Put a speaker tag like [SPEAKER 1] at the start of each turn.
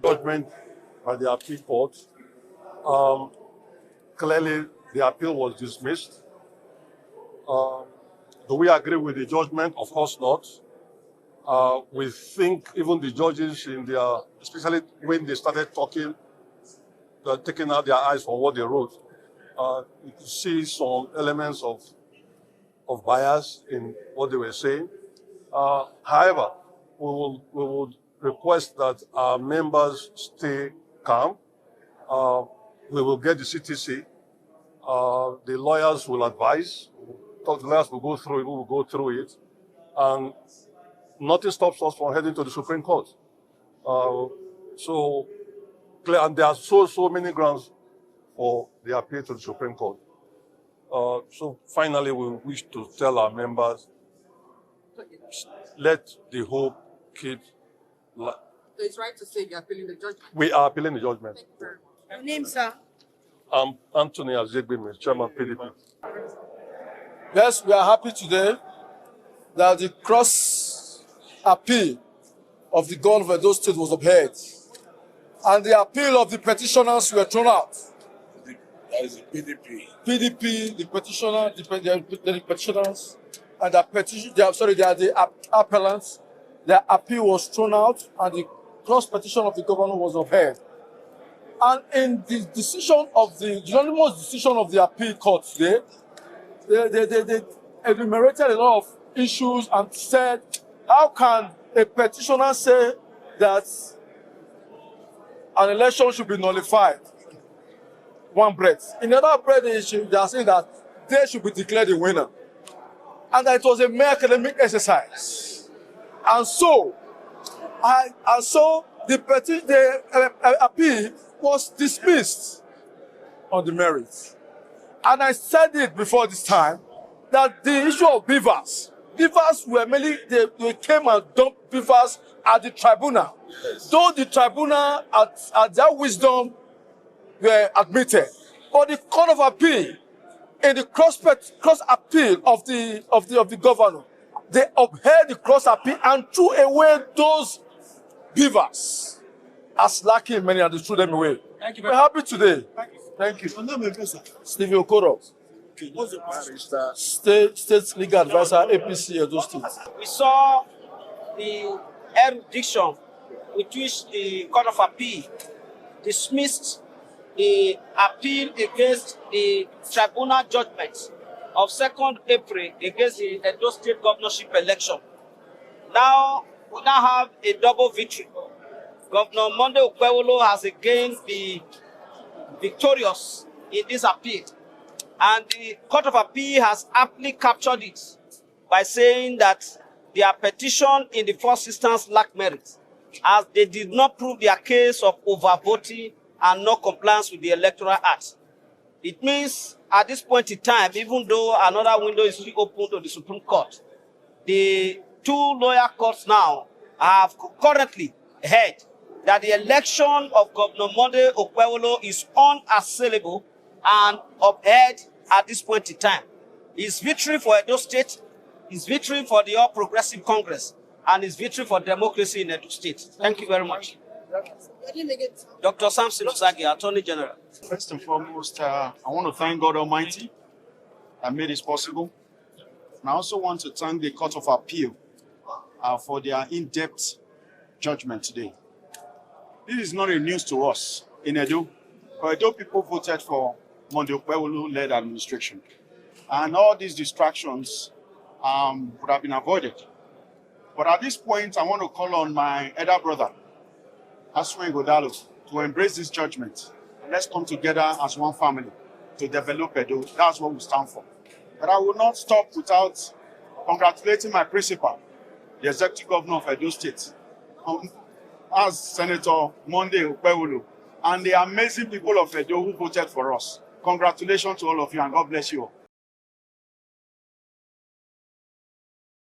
[SPEAKER 1] Judgment by the appeal court. Clearly, the appeal was dismissed. Do we agree with the judgment? Of course not. We think even the judges in their, especially when they started talking, taking out their eyes from what they wrote, you could see some elements of bias in what they were saying. However, we would request that our members stay calm. We will get the CTC. The lawyers will advise. The lawyers will go through it. We will go through it. And nothing stops us from heading to the Supreme Court. And there are so many grounds for the appeal to the Supreme Court. So finally, we wish to tell our members, let the hope keep.
[SPEAKER 2] So it's right to say you're appealing the judgment?
[SPEAKER 1] We are appealing the judgment.
[SPEAKER 2] Thank you very much.
[SPEAKER 3] Your name, sir?
[SPEAKER 1] I'm Anthony Azegbemi, Chairman PDP.
[SPEAKER 4] Yes, we are happy today that the cross appeal of the governor of Edo State was upheld, and the appeal of the petitioners were thrown out.
[SPEAKER 5] That is the PDP.
[SPEAKER 4] PDP, the petitioner, the petitioners, and the petition. They are the appellants. Their appeal was thrown out, and the cross petition of the governor was upheld. And in the decision of the unanimous decision of the appeal court today, they enumerated a lot of issues and said, how can a petitioner say that an election should be nullified? One breath. In another breath, they are saying that they should be declared the winner. And that it was a mere academic exercise. And so the appeal was dismissed on the merits. And I said it before this time that the issue of beavers were mainly, they came and dumped beavers at the tribunal. Yes. Though the tribunal at their wisdom were admitted. But the Court of Appeal, in the cross appeal of the governor, they upheld the cross appeal and threw away those beavers as lacking many, and they threw them away.
[SPEAKER 2] Thank you
[SPEAKER 4] We're happy today.
[SPEAKER 5] Thank you.
[SPEAKER 4] Stephen Okoro,
[SPEAKER 5] What's the barrister?
[SPEAKER 4] State Legal Advisor, APC, Edo State.
[SPEAKER 6] We saw the erudition with which the Court of Appeal dismissed the appeal against the tribunal judgment of 2nd April against the Edo State governorship election. Now, we now have a double victory. Governor Monday Okpebholo has again been victorious in this appeal. And the Court of Appeal has aptly captured it by saying that their petition in the first instance lacked merit, as they did not prove their case of overvoting and no compliance with the Electoral Act. It means at this point in time, even though another window is still open to the Supreme Court, the two lower courts now have currently heard that the election of Governor Monday Okpebholo is unassailable and upheld at this point in time. It's victory for Edo State, it's victory for the All Progressive Congress, and it's victory for democracy in Edo State. Thank you very much. Dr. Samson Usagi, Attorney General.
[SPEAKER 7] First and foremost, I want to thank God Almighty that made this possible. And I also want to thank the Court of Appeal for their in-depth judgment today. This is not a news to us in Edo. For Edo, people voted for Monday Okpebholo-led administration. And all these distractions would have been avoided. But at this point, I want to call on my elder brother, Aswen Godalo, to embrace this judgment. Let's come together as one family to develop Edo. That's what we stand for. But I will not stop without congratulating my principal, the executive governor of Edo State, as Senator Monday Okpebholo, and the amazing people of Edo who voted for us. Congratulations to all of you, and God bless you all.